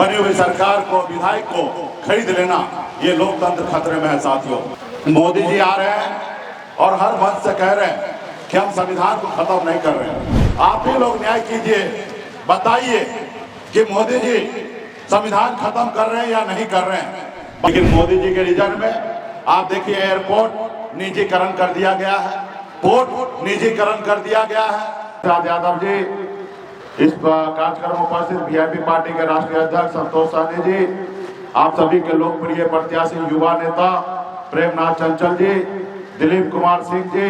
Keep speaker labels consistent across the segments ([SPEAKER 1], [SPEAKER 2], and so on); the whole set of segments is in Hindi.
[SPEAKER 1] बनी हुई सरकार को, विधायक को खरीद लेना, ये लोकतंत्र खतरे में है साथियों। मोदी जी आ रहे हैं और हर मंच से कह रहे हैं कि हम संविधान को खत्म नहीं कर रहे हैं। आप ही लोग न्याय कीजिए, बताइए कि मोदी जी संविधान खत्म कर रहे हैं या नहीं कर रहे हैं। लेकिन मोदी जी के रीजन में आप देखिए, एयरपोर्ट निजीकरण कर दिया गया है, पोर्ट निजीकरण कर दिया गया है। यादव जी, इस कार्यक्रम में उपस्थित वीआईपी पार्टी के राष्ट्रीय अध्यक्ष संतोष सहनी जी, आप सभी के लोकप्रिय प्रत्याशी युवा नेता प्रेमनाथ चंचल जी, दिलीप कुमार सिंह जी,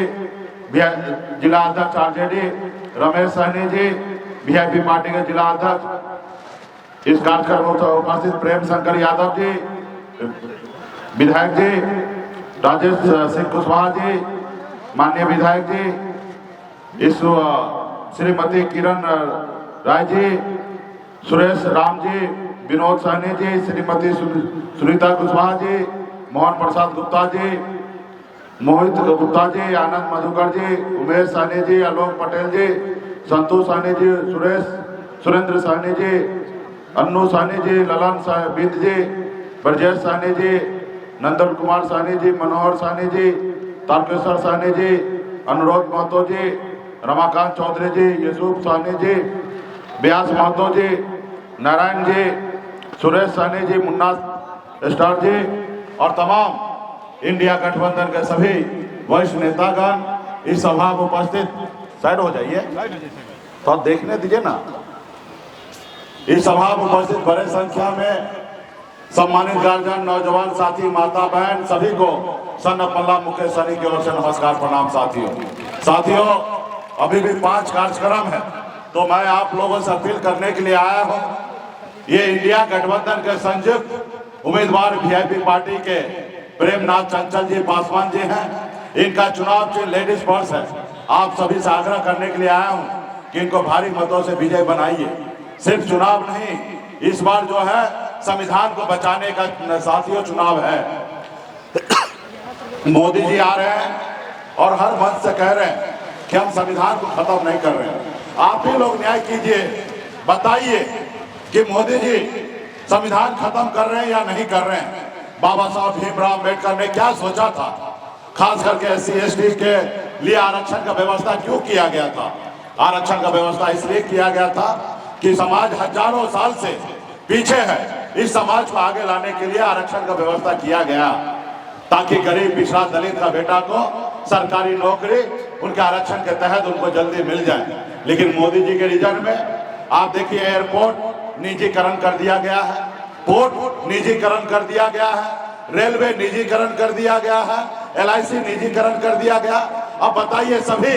[SPEAKER 1] जिला अध्यक्ष आरजेडी रमेश सहनी जी, वीआईपी पार्टी के जिला अध्यक्ष, इस कार्यक्रम में उपस्थित प्रेम शंकर यादव जी, विधायक जी राजेश सिंह कुशवाहा जी, माननीय विधायक जी, इस श्रीमती किरण राय जी, सुरेश राम जी, विनोद सहनी जी, श्रीमती सुनीता कुशवाहा जी, मोहन प्रसाद गुप्ता जी, मोहित गुप्ता जी, आनंद मधुकर जी, उमेश सहनी जी, आलोक पटेल जी, संतोष सहनी जी, सुरेंद्र सहनी जी, अन्नू सहनी जी, ललन बिंद जी, ब्रजेश सहनी जी, नंदन कुमार सहनी जी, मनोहर सहनी जी, तारकेश्वर सहनी जी, अनुरोध महतो जी, रमाकांत चौधरी जी, यूसुफ सहनी जी, व्यास महतो जी, नारायण जी, सुरेश सहनी जी, मुन्ना स्टार जी और तमाम इंडिया गठबंधन के सभी वरिष्ठ नेतागण इस सभा में उपस्थित। साइड हो जाइए तो आप देखने दीजिए ना। इस सभा में उपस्थित बड़े संख्या में सम्मानित गार्जियन, नौजवान साथी, माता बहन, सभी को सन पल्ला मुकेश सनी की ओर से नमस्कार, प्रणाम। साथियों, अभी भी 5 कार्यक्रम है, तो मैं आप लोगों से अपील करने के लिए आया हूं। ये इंडिया गठबंधन के संयुक्त उम्मीदवार वीआईपी पार्टी के प्रेमनाथ चंचल जी पासवान जी हैं। इनका चुनाव चिन्ह लेडीज पर्स है। आप सभी से आग्रह करने के लिए आया हूं कि इनको भारी मतों से विजय बनाइए। सिर्फ चुनाव नहीं, इस बार जो है संविधान को बचाने का साथियों चुनाव है। मोदी जी आ रहे हैं और हर मंच से कह रहे हैं कि हम संविधान को खत्म नहीं कर रहे हैं। आप ही लोग न्याय कीजिए, बताइए कि मोदी जी संविधान खत्म कर रहे हैं या नहीं कर रहे हैं। बाबा साहब भीमराव अम्बेडकर ने क्या सोचा था, खास करके SC/ST के लिए आरक्षण का व्यवस्था क्यों किया गया था। आरक्षण का व्यवस्था इसलिए किया गया था कि समाज हजारों साल से पीछे है। इस समाज को आगे लाने के लिए आरक्षण का व्यवस्था किया गया, ताकि गरीब पिछड़ा दलित का बेटा को सरकारी नौकरी उनके आरक्षण के तहत उनको जल्दी मिल जाए। लेकिन मोदी जी के रीजन में आप देखिए, एयरपोर्ट निजीकरण कर दिया गया है, पोर्ट निजीकरण कर दिया गया है, रेलवे निजीकरण कर दिया गया है, LIC निजीकरण कर दिया गया। अब बताइए, सभी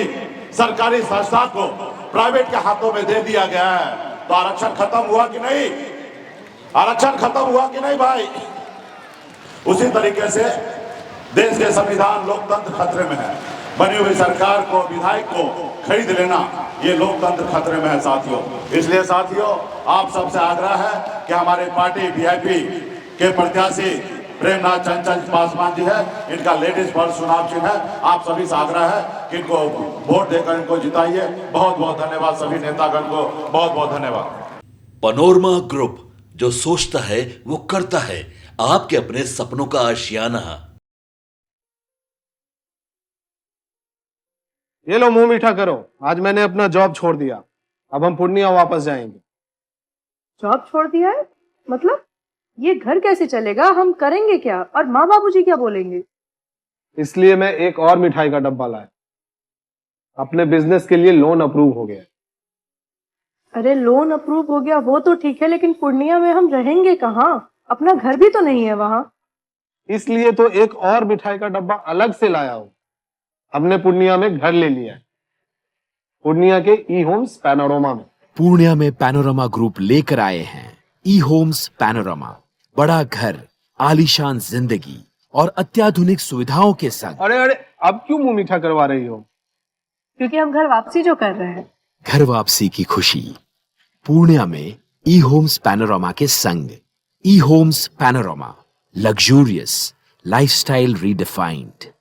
[SPEAKER 1] सरकारी संस्था को प्राइवेट के हाथों में दे दिया गया है, तो आरक्षण खत्म हुआ कि नहीं? आरक्षण खत्म हुआ कि नहीं भाई? उसी तरीके से देश के संविधान, लोकतंत्र खतरे में है। बनी हुई सरकार को, विधायक को खरीद लेना, ये लोकतंत्र खतरे में है साथियों। इसलिए साथियों, आप सबसे आग्रह है कि हमारी पार्टी वीआईपी के प्रत्याशी प्रेमनाथ चंचल पासवान जी है, इनका लेडीज फर्स्ट चुनाव चिन्ह है। आप सभी से आग्रह है कि इनको वोट देकर इनको जिताइए। बहुत बहुत धन्यवाद सभी नेतागण को, बहुत बहुत धन्यवाद।
[SPEAKER 2] पैनोरमा ग्रुप, जो सोचता है वो करता है। आपके अपने सपनों का आशियाना।
[SPEAKER 3] ये लो, मुंह मीठा करो। आज मैंने अपना जॉब छोड़ दिया, अब हम पूर्णिया वापस जाएंगे।
[SPEAKER 4] जॉब छोड़ दिया है? मतलब ये घर कैसे चलेगा? हम करेंगे क्या? और माँ बाबूजी क्या बोलेंगे?
[SPEAKER 3] इसलिए मैं एक और मिठाई का डब्बा लाया। अपने बिजनेस के लिए लोन अप्रूव हो गया।
[SPEAKER 4] अरे लोन अप्रूव हो गया वो तो ठीक है, लेकिन पूर्णिया में हम रहेंगे कहाँ? अपना घर भी तो नहीं है वहाँ।
[SPEAKER 3] इसलिए तो एक और मिठाई का डब्बा अलग से लाया हूँ। हमने पूर्णिया में घर ले लिया है, पूर्णिया के ई-होम्स पैनोरमा में।
[SPEAKER 5] पूर्णिया में पैनोरमा ग्रुप लेकर आए हैं ई-होम्स पैनोरमा। बड़ा घर, आलीशान जिंदगी और अत्याधुनिक सुविधाओं के संग।
[SPEAKER 3] अरे अरे, अब क्यों मुंह मीठा करवा रही हो?
[SPEAKER 4] क्योंकि हम घर वापसी जो कर रहे हैं।
[SPEAKER 5] घर वापसी की खुशी पूर्णिया में ई-होम्स पैनोरमा के संग। ई-होम्स पैनोरमा, लग्जूरियस लाइफस्टाइल रीडिफाइंड।